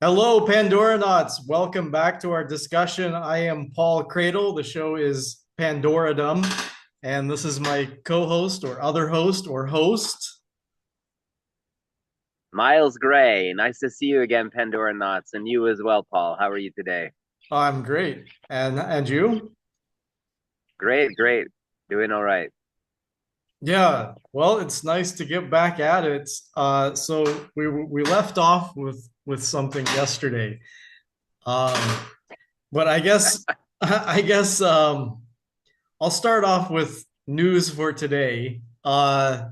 Hello, Pandoranauts. Welcome back to our discussion. I am Paul Cradle. The show is Pandoradum, and this is my co-host or other host or host. Miles Gray, nice to see you again, Pandora Knots, and you as well, Paul. How are you today? I'm great. And you? Great, great. Doing all right. Yeah. Well, it's nice to get back at it. So we left off with something yesterday. Um, but I guess I'll start off with news for today. My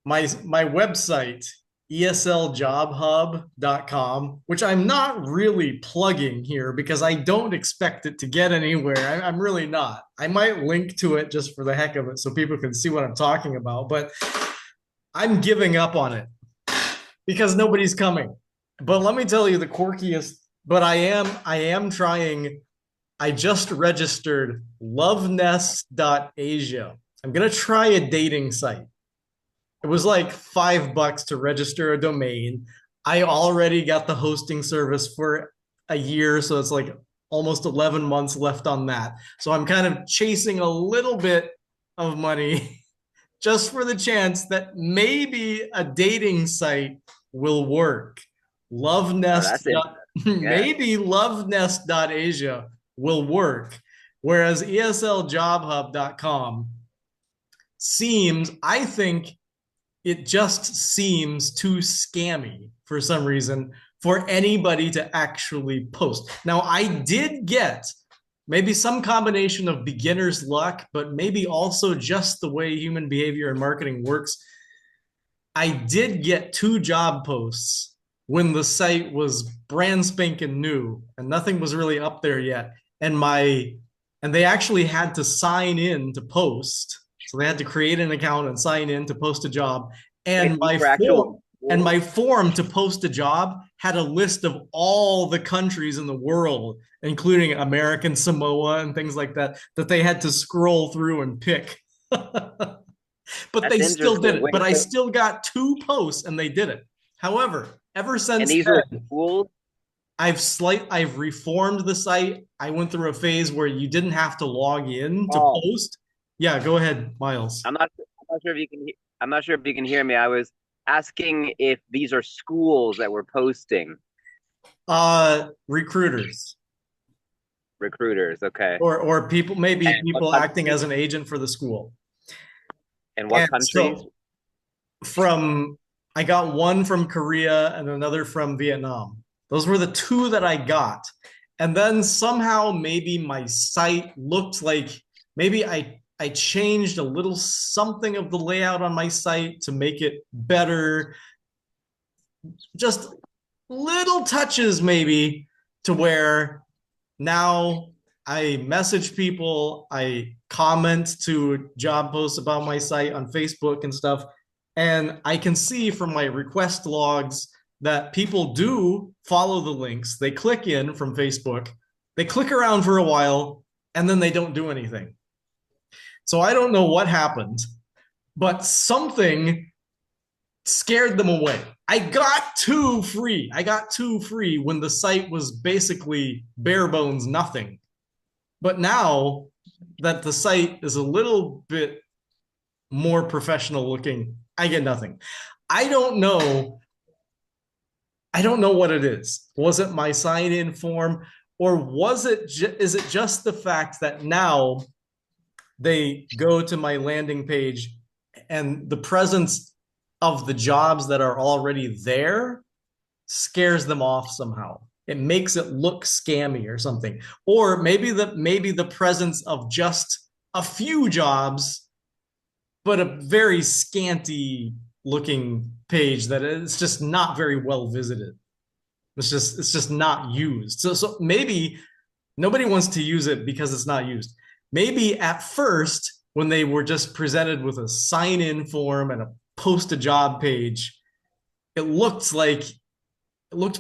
website esljobhub.com, which I'm not really plugging here because I don't expect it to get anywhere. I'm really not. I might link to it just for the heck of it so people can see what I'm talking about, but I'm giving up on it because nobody's coming. But let me tell you the quirkiest, but I am trying. I just registered lovenest.asia. I'm going to try a dating site. It was like $5 to register a domain. I already got the hosting service for a year, so it's like almost 11 months left on that. So I'm kind of chasing a little bit of money just for the chance that maybe a dating site will work. Oh, Lovenest. that's interesting. Yeah. Maybe lovenest.asia will work. Whereas esljobhub.com seems, I think it just seems too scammy for some reason for anybody to actually post. Now, I did get maybe some combination of beginner's luck, but maybe also just the way human behavior and marketing works. I did get two job posts when the site was brand spanking new and nothing was really up there yet. And they actually had to sign in to post. So they had to create an account and sign in to post a job. Wait, And these my were actual form and schools? my form to post a job had a list of all the countries in the world, including American Samoa and things like that, that they had to scroll through and pick. But That's they still did interesting. it. Wait, But I so, still got two posts and they did it. However, ever and since these were then, schools? I've reformed the site. I went through a phase where you didn't have to log in to Paul, post. Yeah, go ahead, Miles. I'm not sure if you can. I'm not sure if you can hear me. I was asking if these are schools that were posting Recruiters recruiters. Okay, or people, maybe and what people acting countries? as an agent for the school. And what And countries? so from I got one from Korea and another from Vietnam. Those were the two that I got. And then somehow maybe my site looked like maybe I changed a little something of the layout on my site to make it better. Just little touches maybe to where now I message people, I comment to job posts about my site on Facebook and stuff. And I can see from my request logs that people do follow the links. They click in from Facebook, they click around for a while, and then they don't do anything. So I don't know what happened, but something scared them away. I got two free. I got two free when the site was basically bare bones nothing. But now that the site is a little bit more professional looking, I get nothing. I don't know. I don't know what it is. Was it my sign in form or is it just the fact that now they go to my landing page and the presence of the jobs that are already there scares them off somehow. It makes it look scammy or something. Or maybe the presence of just a few jobs, but a very scanty looking page that is just not very well visited. It's just not used. So maybe nobody wants to use it because it's not used. Maybe at first, when they were just presented with a sign in form and a post a job page, it looked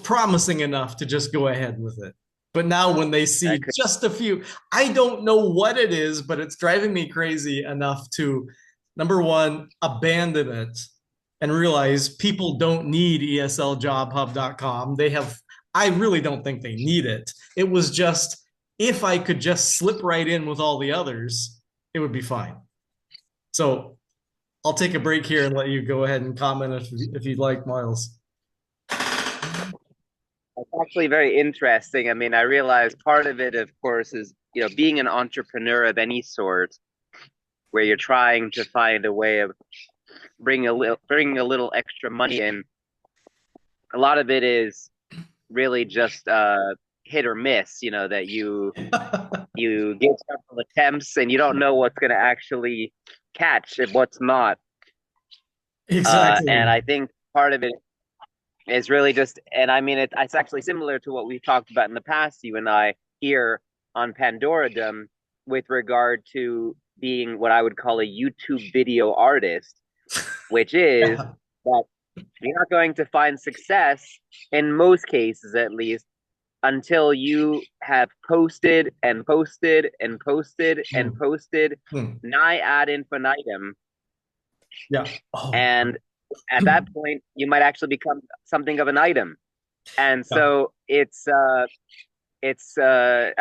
promising enough to just go ahead with it. But now when they That see could. just a few, I don't know what it is, but it's driving me crazy enough to number one, abandon it and realize people don't need esljobhub.com. They have I really don't think they need it. It was just if I could just slip right in with all the others, it would be fine. So I'll take a break here and let you go ahead and comment if you'd like, Miles. It's actually very interesting. I mean, I realize part of it, of course, is being an entrepreneur of any sort, where you're trying to find a way of bringing a little extra money in. A lot of it is really just hit or miss. That you give several attempts and you don't know what's going to actually catch and what's not. And Exactly. I think part of it is really just, and I mean, it's actually similar to what we've talked about in the past, you and I, here on Pandoradom, with regard to being what I would call a YouTube video artist, which is Yeah. that you're not going to find success, in most cases at least, until you have posted and posted and posted and Hmm. posted Hmm. nigh ad infinitum. Yeah. Oh, And at that point, you might actually become something of an item. And yeah. so I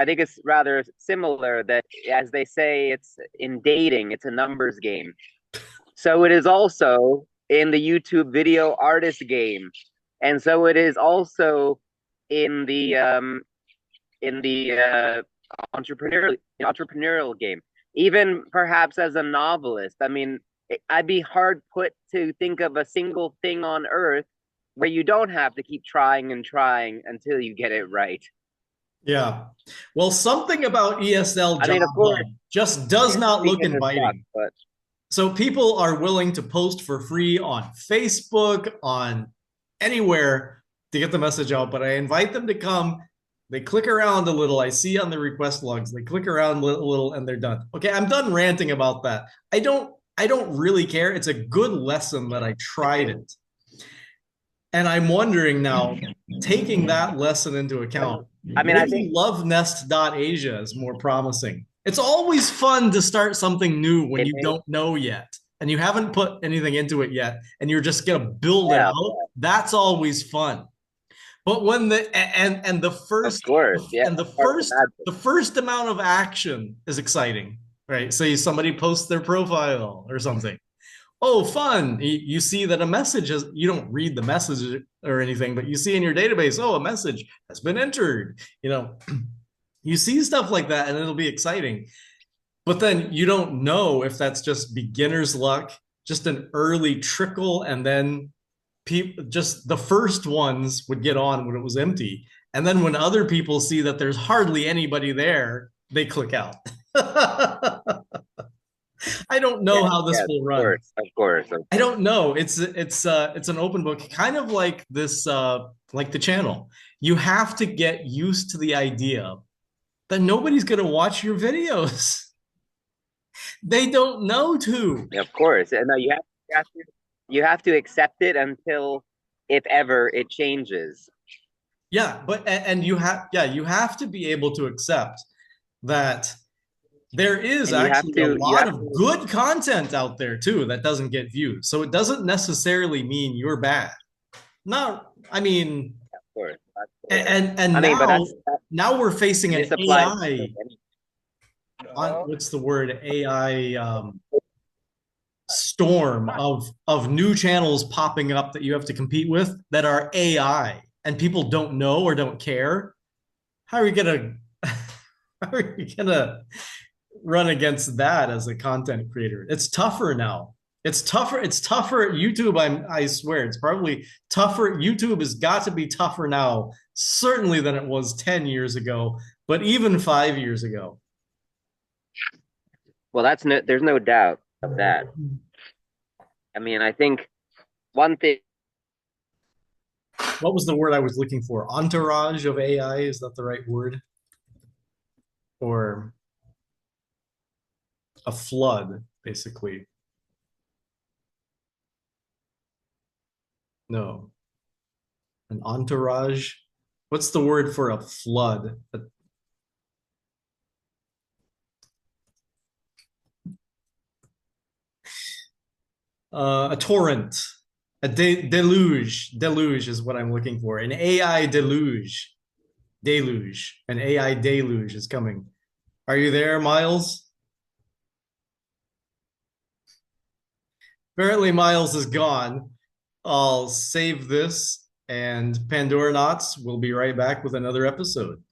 think it's rather similar that, as they say, it's in dating, it's a numbers game. So it is also in the YouTube video artist game. And so it is also in the entrepreneurial game. Even perhaps as a novelist, I mean, I'd be hard put to think of a single thing on earth where you don't have to keep trying and trying until you get it right. Yeah. Well, something about ESL I Job mean, of course, Hub just does not look because it sucks, inviting. but So people are willing to post for free on Facebook, on anywhere to get the message out. But I invite them to come. They click around a little. I see on the request logs, they click around a little and they're done. Okay, I'm done ranting about that. I don't really care. It's a good lesson that I tried it. And I'm wondering now, taking that lesson into account, I mean, I think maybe lovenest.asia is more promising. It's always fun to start something new when it you is. don't know yet and you haven't put anything into it yet and you're just going to build it Yeah, out. That's always fun. But when and the of first course. Yeah, and the that's part of the first magic. the first amount of action is exciting, right? Say somebody posts their profile or something. Oh, fun. You see that a message has, you don't read the message or anything, but you see in your database, oh, a message has been entered. You see stuff like that and it'll be exciting. But then you don't know if that's just beginner's luck, just an early trickle, and then people just the first ones would get on when it was empty. And then when other people see that there's hardly anybody there, they click out. I don't know Yes, how this yes, will of run. course, of course, of I course. don't know. It's an open book, kind of like this like the channel. You have to get used to the idea that nobody's going to watch your videos. They don't know to. Of course. And no, you have to accept it until, if ever, it changes. Yeah, but and you have to be able to accept that there is And you have actually a to you lot have of to good content out there too that doesn't get views. So it doesn't necessarily mean you're bad. No, I mean, of course, of course. and I mean, but now that's now we're facing an this applies to AI any. on what's the word AI storm of new channels popping up that you have to compete with that are AI and people don't know or don't care. How are you gonna how are you gonna run against that as a content creator? It's tougher now. It's tougher. It's tougher at YouTube. I swear, it's probably tougher. YouTube has got to be tougher now, certainly than it was 10 years ago, but even 5 years ago. Well, there's no doubt of that. I mean, I think one thing. What was the word I was looking for? Entourage of AI, is that the right word? Or a flood, basically. No, an entourage. What's the word for a flood? A torrent. Deluge is what I'm looking for. An AI deluge. An AI deluge is coming. Are you there, Miles? Apparently, Miles is gone. I'll save this, and Pandora Knots will be right back with another episode.